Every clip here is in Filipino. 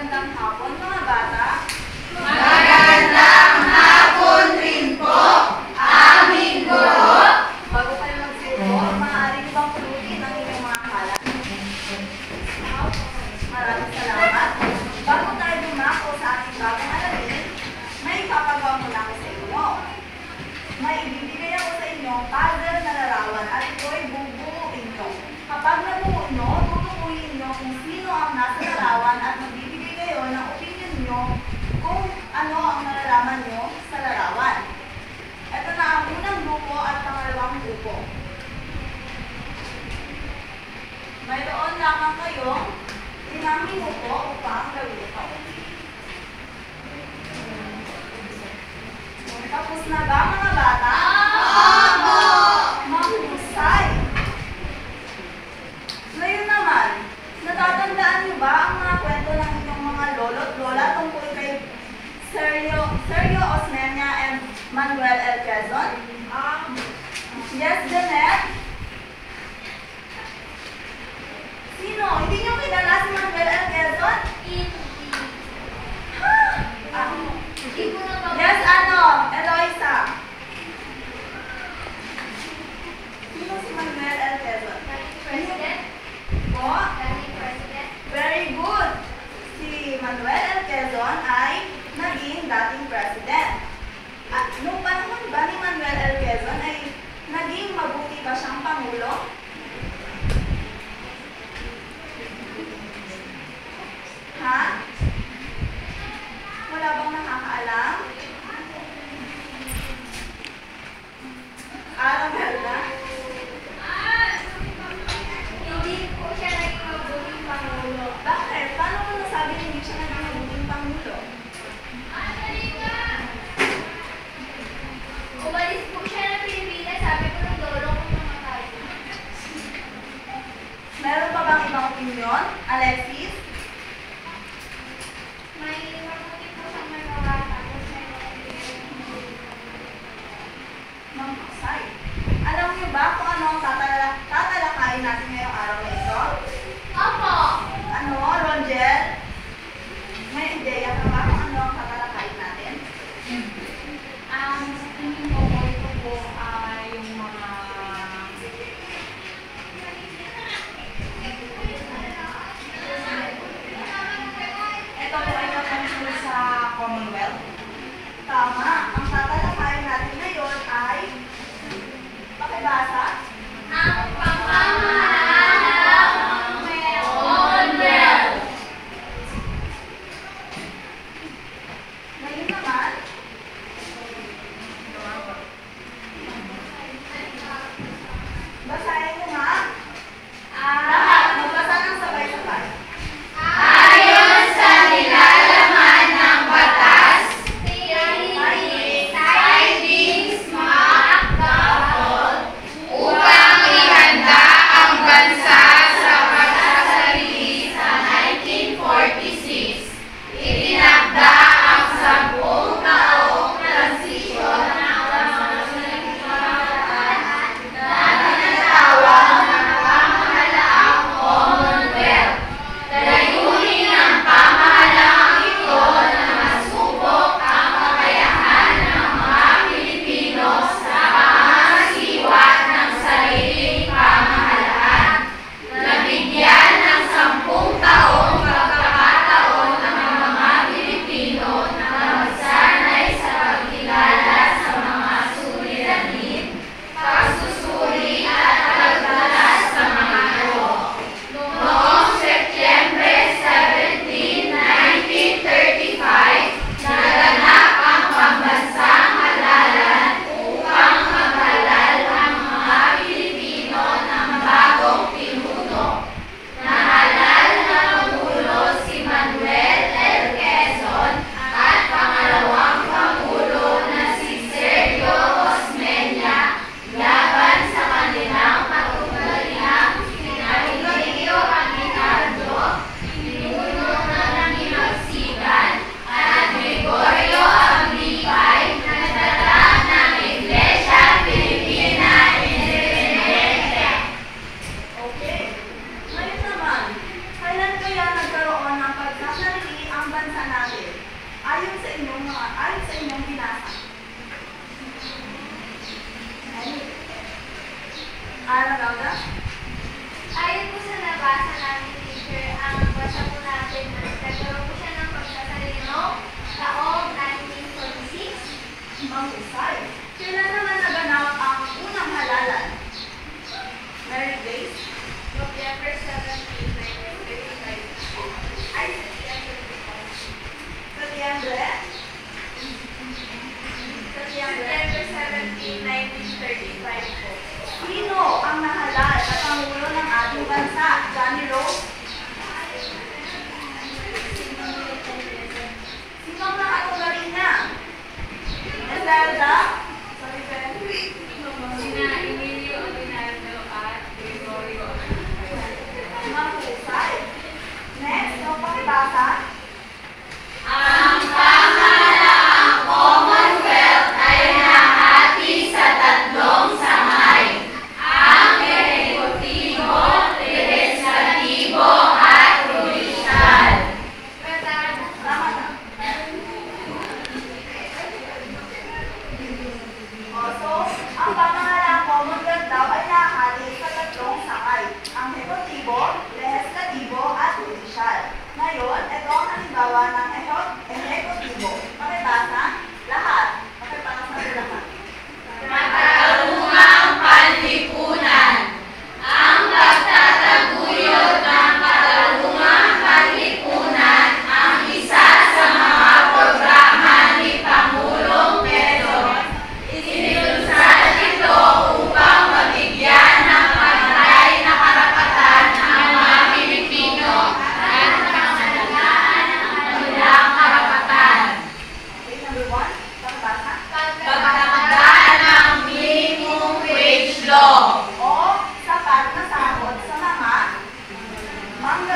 Magandang hapon mga bata. Magandang hapon rin po, aming guro. Bago kayo magsuko, maaari niyo bang pulutin ang inyong mga kalat? Maraming salamat. Bago tayo dumako sa ating bagong alamin, may ipapagawa muna ako sa inyo. May ibibigay ako sa inyo puzzle na larawan at ito'y bubuuin nyo. Kapag nabuo nyo, tutukuyin nyo kung sino ang nasa larawan at magbibigay kayo ng opinion nyo kung ano ang nalalaman nyo sa larawan. Ito na ang unang grupo at pangalawang grupo. Mayroon lamang kayong 5 minuto upang gawin ito. Tapos na ba mga bata? Opo! Mahusay! Ngayon naman, natatandaan niyo ba ang mga kwento ng inyong mga lolo't lola tungkol kay Sergio Osmeña and Manuel L. Quezon? Yes, Janet? Sino? Hindi niyo kilala si Manuel L. Quezon? Yes, Eloisa. Sino si Manuel L. Quezon? President? Po? Very good. Si Manuel L. Quezon ay naging dating president. At nung panahon ba ni Manuel L. Quezon ay naging mabuti ba siyang pangulo? Ha? Wala bang nakakaalam? Aramelda? Hindi po siya naging mabuting pangulo. Bakit? Paano mo nasabi na hindi siya naging mabuting pangulo? Umalis po siya ng Pilipinas, sabi ko ng lolo kong namatay. Meron pa bang ibang opinion? Alexis? May mabuti po siyang magawa, tapos may Mahusay. Alam niyo ba kung ano ang tatalakayin natin ngayong araw na ito? Opo! Ano, Ronjel? May ideya ka ba kung ano ang tatalakayin natin? Tingin ko po ito po yung mga Ito po ay patungkol sa Commonwealth. Tama. Ang tatalakayin natin ngayon ay pakibasa. ang pamamahala ng Commonwealth. Ngayon naman, basahin mo nga. Lahat, magbasa ng sabay-sabay. Ayon sa nilalaman ng batas, tinitingnan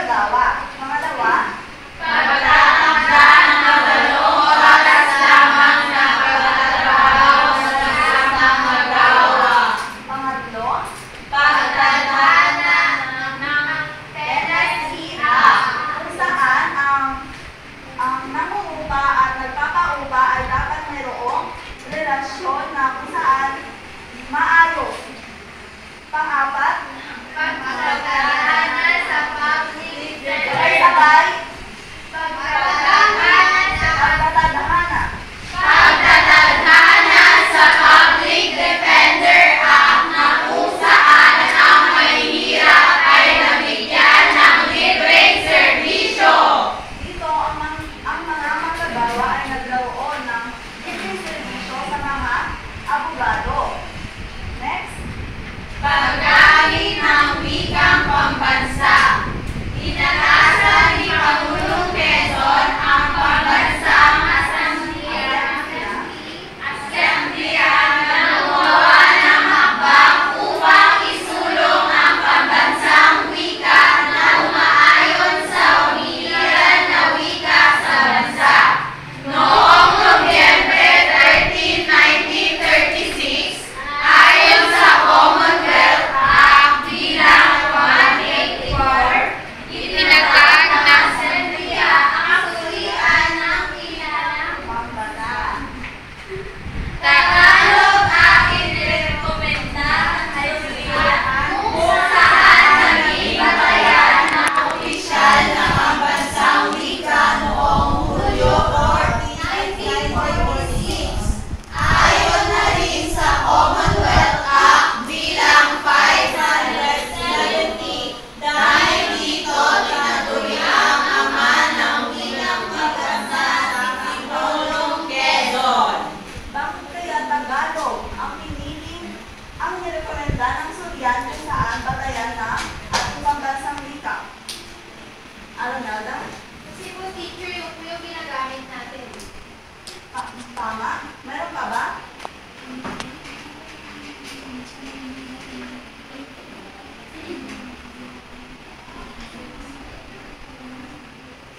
manggagawa. Pangalawa, Pagtatakda ng 8 oras lamang na pagtatrabaho sa isang manggagawa. pangatlo, Pagtadhana ng tenancy kung saan ang nangungupa at nagpapaupa ay dapat mayroong relasyon na kung saan maayos. Pang-apat, Pagtadhana sa public ay sabay, Pagtadhana sa pagtatadhana. Pagtadhana sa Public Defender Act na kung saan ang mahihirap ay nabigyan ng libreng serbisyo. Dito, ang mga manggagawa ay naglaroon ng libreng serbisyo sa mga abogado. Next, Paggamit ng wikang pambansa. Inatasan ni Pangulong Quezon ang pambansang asamblea na gumawa ng hakbang upang isulong ang pambansang wika na umaayon sa umiliran na wika sa bansa. Noong Nobyembre 13, 1936, ayon sa Commonwealth Act bilang 184, itinatag ng Asamblea ang sulian ng pambata. Tagalog ang inirekomenda ay sulian kung saan naging batayan ng opisyal na pambansang wika noong Hulyo 14, 1946. Ayon na rin sa Commonwealth Act bilang 570 dahil dito tinaturiang ama ng wikang pambansa si Pangulong Quezon. Bakit kaya Tagalog ang piniling ang nirekomenda ng Suryan kung saan batayan na ating pambansang wika? Aranalda? Kasi po, teacher, yung ginagamit natin. Tama? Meron pa ba?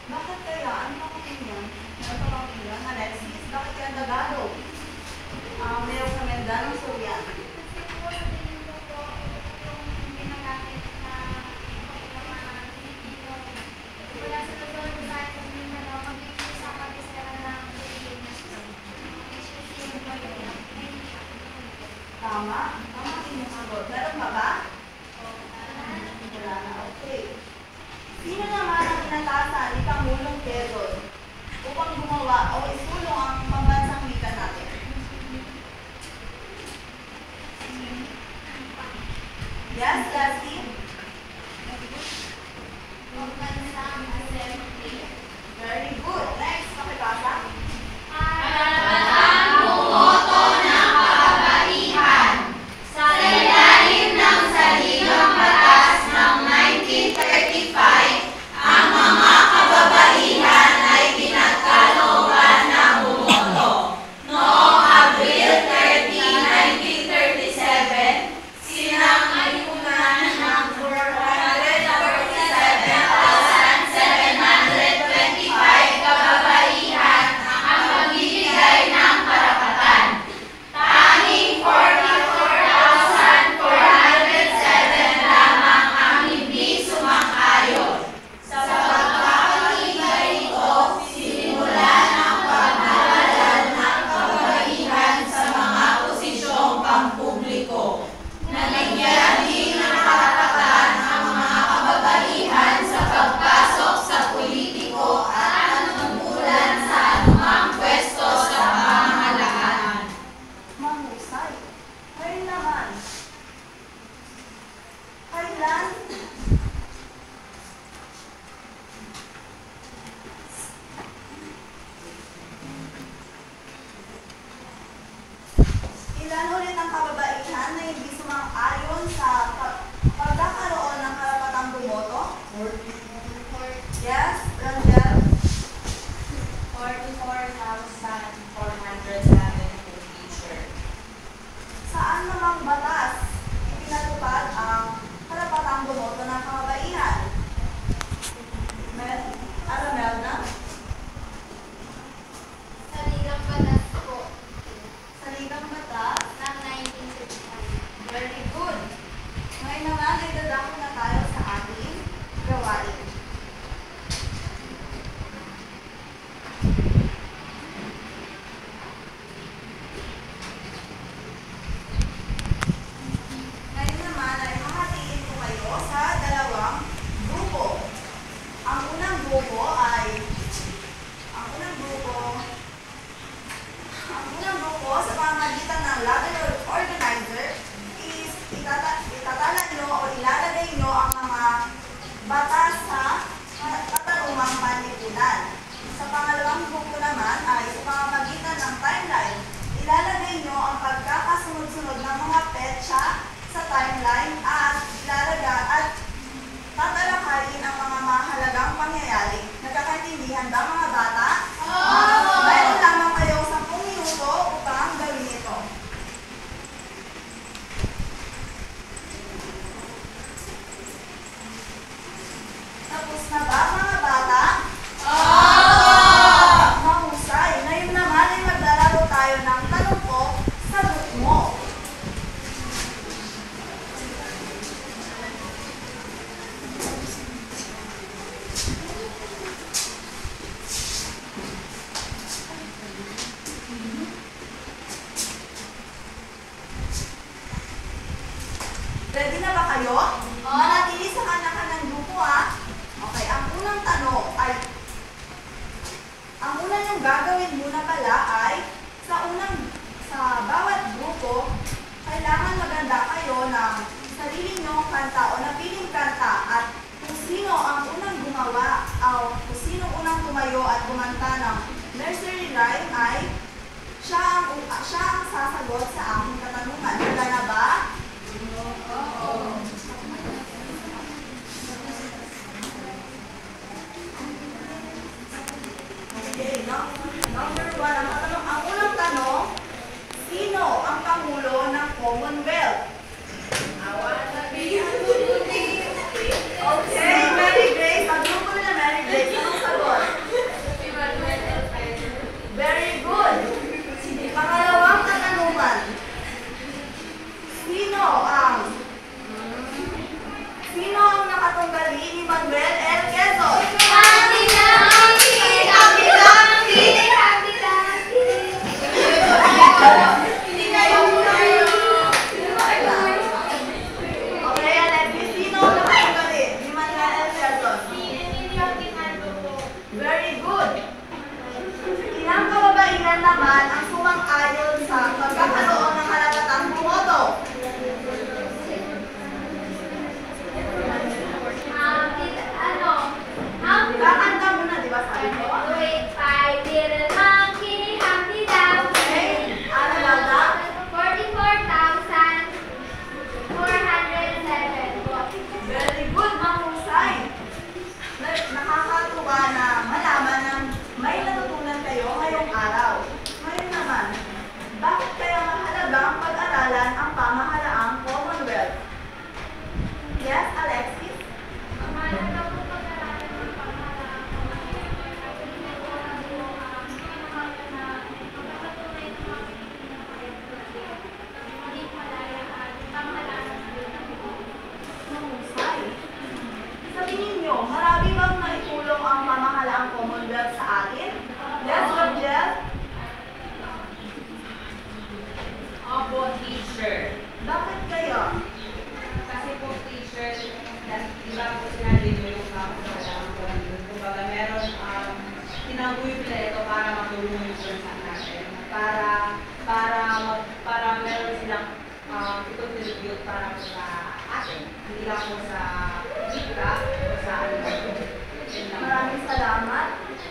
Bakit kaya? Ano ang opinion? Meron pa ba opinion? Alexis, bakit kaya Tagalog? May rekomenda ng Suryan. Kasi po, sa tingin ko po, yung ginagamit na dito, wala sa totoo ko sa akin sa Mindanao, mag-issue sa kapisera ng Pilipinas. Mag-issue yung pag-iyak. Tama? Tama ang inyong sagot. Meron pa ba? Wala na. Okay. Sino naman ang inatasan ni Pangulong Quezon upang gumawa o isulong ang pambansang wika natin? Yes, Lassie? Pagbansang assembly. Very good. Next, pakibasa. Ang bumoto ng kababaihan. Sa ilalim ng saligang batas ng 1935, ang mga kababaihan ay pinagkalooban na bumoto. Noong Abril 30, 1937, sinangalunan ng 447,725 kababaihan ang magbibigay ng karapatan. Tanging 44,407 lamang ang hindi sumang-ayon. Sa pagpapakinggan ito, sinimulan ang pagdadala ng kababaihan sa mga posisyong pampubliko. Nalagyan din ng karapatan ang mga kababaihan sa pagpasok sa politiko at nanunungkulan sa anumang pwesto sa pamahalaan. Mahusay. Ngayon naman, kailan ilan ulit ang kababaihan na hindi sumang-ayon sa pagkakaroon ng karapatang bumoto? Yes, Rangel? 44,472 teacher. Saan namang batas ipinatupad ang karapatang bumoto ng kababaihan? po ay ang unang grupo sa pamamagitan ng ladder organizer is itatala nyo o ilalagay nyo ang mga batas sa katanungang panlipunan. Sa pangalawang grupo naman ay sa pamamagitan ng timeline, ilalagay nyo ang pagkakasunod-sunod ng mga petsa sa timeline at tatalakayin ang mga mahalagang pangyayari. Nagkakaintindihan ba mga bata? Mayroon lamang kayong 10 minuto upang gawin ito. Tapos na ba mga bata? Mahusay. Ngayon naman ay maglalaro tayo ng tanong ko, sagot mo. Ready na ba kayo? Manatili sa kanya-kanyang grupo Okay, ang unang tanong ay, ang unang yung gagawin muna pala ay, sa bawat grupo, kailangan maganda kayo ng sarili nyong kanta o napiling kanta at kung sino ang unang gumawa o kung sino unang tumayo at kumanta ng nursery rhyme ay siya ang sasagot sa aking katanungan. Handa na ba? Okay, number 1, ang unang tanong, sino ang Pangulo ng Commonwealth? Okay, Mary Grace, ang grupo na Mary Grace, anong sagot? Very good. Pangalawang katanungan, sino ang nakatunggali ni Manuel L. Quezon? Okay, Alexis, sino ang nakatunggali ni Manuel L. Quezon? Very good. Ilang kababaihan naman ang sumang-ayon sa pagkakaroon ng karapatang bumoto? Kakanta muna, di ba sabi ko? Wait, 5 little monkey, Humpty Dumpty. Okay, ano lang na? 44,407. Very good, mahusay. Nakakatuwa na malaman na may natutunan kayo ngayong araw. Ngayon naman, bakit kaya mahalagang pag-aralan ang pamahalaang Commonwealth? Yes, Alexis? Ang mahalaga po pag-aralan ng pamahalaang Commonwealth at hindi po pinamahalaga na magkakatunay ng mga pinapayag maging malaya at pamahalagan ng buong. Mahusay. Sa tingin nyo, marami bang naitulong ang pamahalaang Commonwealth sa atin? Yes, Rogel? Opo, teacher. Bakit kaya? Kasi po, teacher, di ba po sinabi nyo yung kapag-alang po. Kumbaga, meron, tinaguyo nila ito para matulong yung bansa natin. Para meron silang ito-tribute para po sa atin. Hindi lang po sa ika o sa Maraming salamat.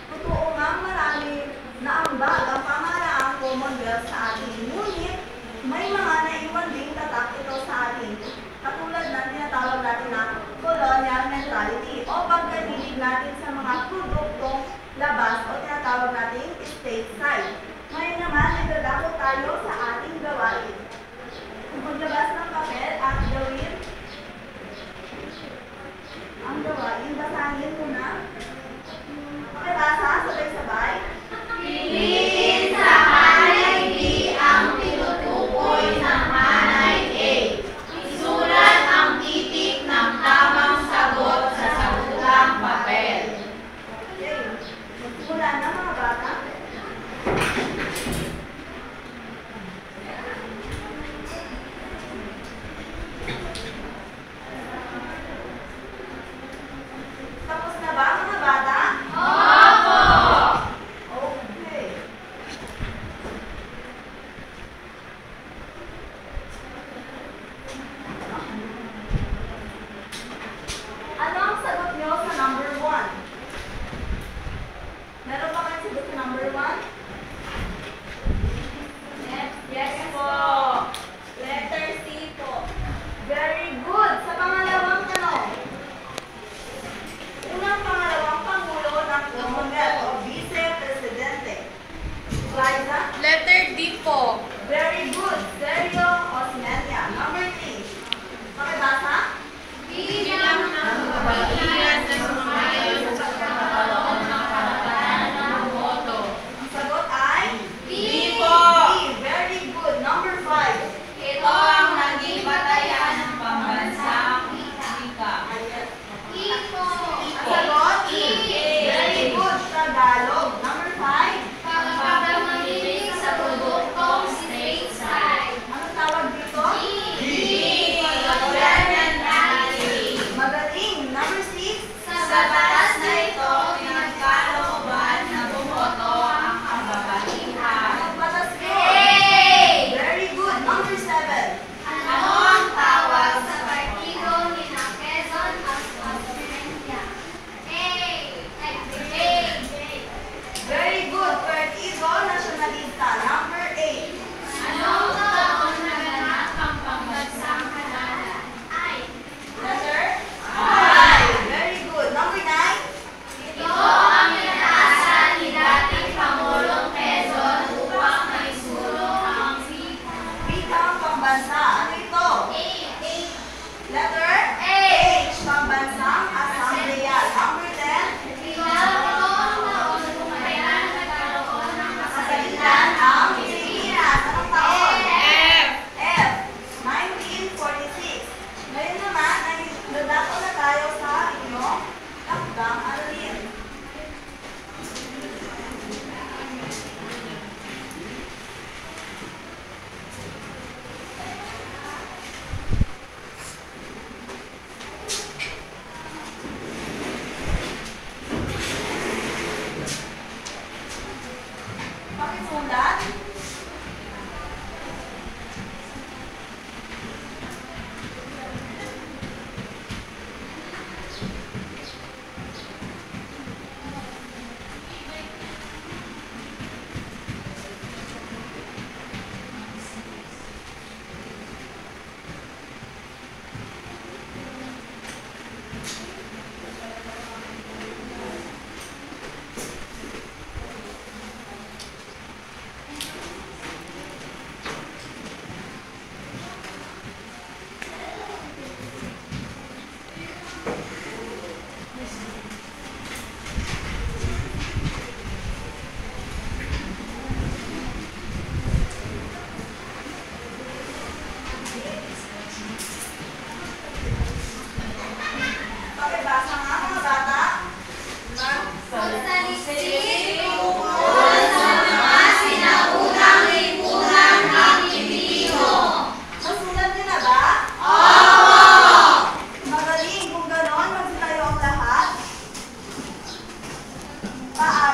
Totoo nga, marami na ambag ang pamahalaang Commonwealth sa atin. Ngunit, may mga naiwan ding tatak ito sa atin. Katulad ng tinatawag natin na colonial mentality o pagkahilig natin sa mga produktong labas o tinatawag natin stateside. Ngayon naman, ay dadako tayo sa ating gawain. Maglabas ng papel at gawin ang gawain. Basahin mo na. Pakibasa, sabay-sabay. Piliin sa hanay B ang tinutukoy ng hanay A. Isulat ang titik ng tamang sagot sa sagulang papel. Okay. Magsimula na mga bata.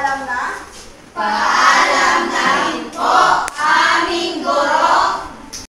Paalam na. Paalam na.